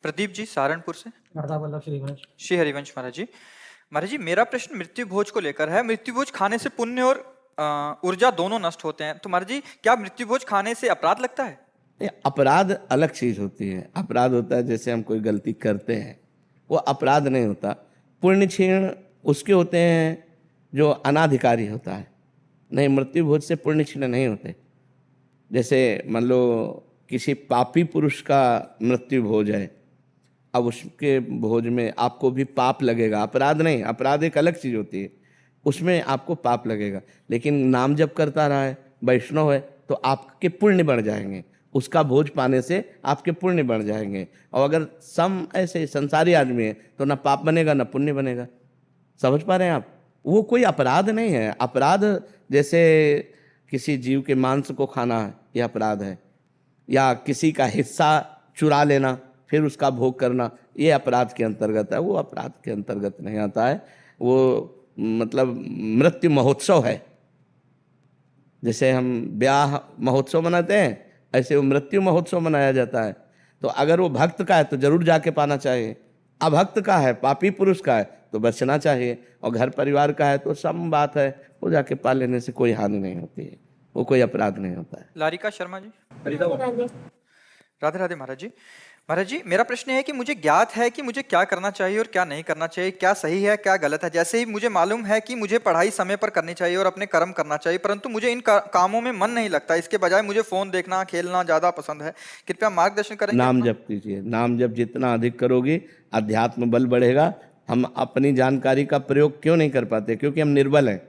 प्रदीप जी सहारनपुर से। प्रताप वल्लभ श्री हरिवंश। श्री हरिवंश महाराज जी। महाराज जी मेरा प्रश्न मृत्यु भोज को लेकर है। मृत्यु भोज खाने से पुण्य और ऊर्जा दोनों नष्ट होते हैं, तो महाराज जी क्या मृत्यु भोज खाने से अपराध लगता है? ये अपराध अलग चीज होती है। अपराध होता है जैसे हम कोई गलती करते हैं, वो अपराध नहीं होता। पुण्य क्षीण उसके होते हैं जो अनाधिकारी होता है। नहीं, मृत्यु भोज से पुण्य क्षीण नहीं होते। जैसे मान लो किसी पापी पुरुष का मृत्यु भोज है, अब उसके भोज में आपको भी पाप लगेगा। अपराध नहीं, अपराध एक अलग चीज होती है, उसमें आपको पाप लगेगा। लेकिन नाम जप करता रहा है, वैष्णव है, तो आपके पुण्य बढ़ जाएंगे। उसका भोज पाने से आपके पुण्य बढ़ जाएंगे। और अगर सम ऐसे संसारी आदमी है तो ना पाप बनेगा ना पुण्य बनेगा। समझ पा रहे हैं आप? वो कोई अपराध नहीं है। अपराध जैसे किसी जीव के मांस को खाना है, यह अपराध है। या किसी का हिस्सा चुरा लेना फिर उसका भोग करना, ये अपराध के अंतर्गत है। वो अपराध के अंतर्गत नहीं आता है। वो मतलब मृत्यु महोत्सव है। जैसे हम ब्याह महोत्सव मनाते हैं, ऐसे वो मृत्यु महोत्सव मनाया जाता है। तो अगर वो भक्त का है तो जरूर जाके पाना चाहिए। अभक्त का है, पापी पुरुष का है तो बचना चाहिए। और घर परिवार का है तो सम बात है, वो जाके पा लेने से कोई हानि नहीं होती है, वो कोई अपराध नहीं होता है। लारिका शर्मा जी। राधे राधे महाराज जी। महाराज जी मेरा प्रश्न है कि मुझे ज्ञात है कि मुझे क्या करना चाहिए और क्या नहीं करना चाहिए, क्या सही है क्या गलत है। जैसे ही मुझे मालूम है कि मुझे पढ़ाई समय पर करनी चाहिए और अपने कर्म करना चाहिए, परंतु मुझे इन कामों में मन नहीं लगता। इसके बजाय मुझे फोन देखना खेलना ज्यादा पसंद है। कृपया मार्गदर्शन करें। नाम जप कीजिए। नाम जप जितना अधिक करोगे अध्यात्म बल बढ़ेगा। हम अपनी जानकारी का प्रयोग क्यों नहीं कर पाते? क्योंकि हम निर्बल हैं।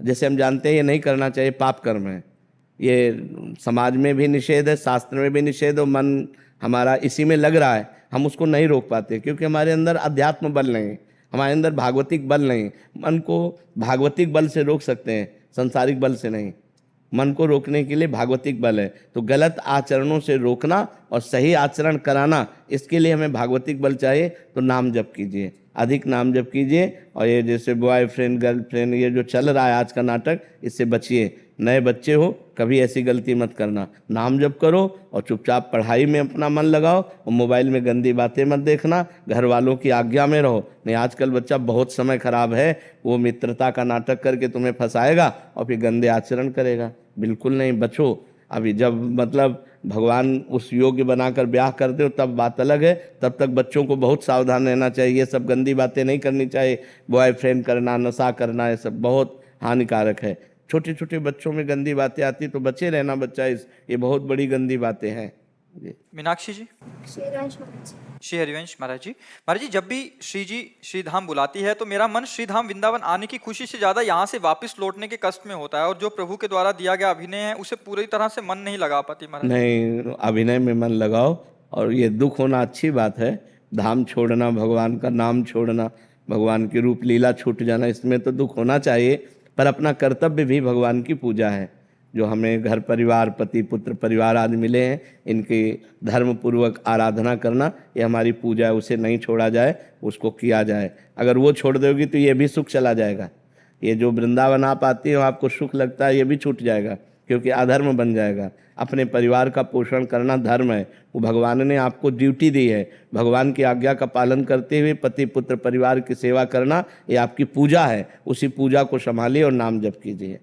जैसे हम जानते हैं ये नहीं करना चाहिए, पाप कर्म है, ये समाज में भी निषेध है, शास्त्र में भी निषेध, और मन हमारा इसी में लग रहा है, हम उसको नहीं रोक पाते क्योंकि हमारे अंदर अध्यात्म बल नहीं, हमारे अंदर भागवतिक बल नहीं। मन को भागवतिक बल से रोक सकते हैं, संसारिक बल से नहीं। मन को रोकने के लिए भागवतिक बल है। तो गलत आचरणों से रोकना और सही आचरण कराना, इसके लिए हमें भागवतिक बल चाहिए। तो नाम जप कीजिए, अधिक नाम जप कीजिए। और ये जैसे बॉयफ्रेंड गर्लफ्रेंड ये जो चल रहा है आज का नाटक, इससे बचिए। नए बच्चे हो, कभी ऐसी गलती मत करना। नाम जप करो और चुपचाप पढ़ाई में अपना मन लगाओ, और मोबाइल में गंदी बातें मत देखना। घर वालों की आज्ञा में रहो। नहीं, आजकल बच्चा बहुत समय खराब है, वो मित्रता का नाटक करके तुम्हें फंसाएगा और फिर गंदे आचरण करेगा। बिल्कुल नहीं, बचो। अभी जब मतलब भगवान उस योग्य बनाकर ब्याह करते हो तब बात अलग है, तब तक बच्चों को बहुत सावधान रहना चाहिए। ये सब गंदी बातें नहीं करनी चाहिए। बॉयफ्रेंड करना, नशा करना, ये सब बहुत हानिकारक है। छोटे छोटे बच्चों में गंदी बातें आती तो बचे रहना। बच्चा ये बहुत बड़ी गंदी बातें हैं। मीनाक्षी जी। श्री हरिवंश महाराज जी। महाराज जी जब भी श्री जी श्रीधाम बुलाती है तो मेरा मन श्रीधाम वृंदावन आने की खुशी से ज्यादा यहाँ से वापस लौटने के कष्ट में होता है, और जो प्रभु के द्वारा दिया गया अभिनय है उसे पूरी तरह से मन नहीं लगा पाती। महाराज नहीं, अभिनय में मन लगाओ। और ये दुख होना अच्छी बात है। धाम छोड़ना, भगवान का नाम छोड़ना, भगवान की रूप लीला छूट जाना, इसमें तो दुख होना चाहिए। पर अपना कर्तव्य भी भगवान की पूजा है। जो हमें घर परिवार, पति पुत्र परिवार आदि मिले हैं, इनकी धर्म पूर्वक आराधना करना, ये हमारी पूजा है। उसे नहीं छोड़ा जाए, उसको किया जाए। अगर वो छोड़ दोगी तो ये भी सुख चला जाएगा। ये जो वृंदावन आप आती हो, आपको सुख लगता है, ये भी छूट जाएगा, क्योंकि अधर्म बन जाएगा। अपने परिवार का पोषण करना धर्म है। वो भगवान ने आपको ड्यूटी दी है। भगवान की आज्ञा का पालन करते हुए पति पुत्र परिवार की सेवा करना, ये आपकी पूजा है। उसी पूजा को संभालिए और नाम जप कीजिए।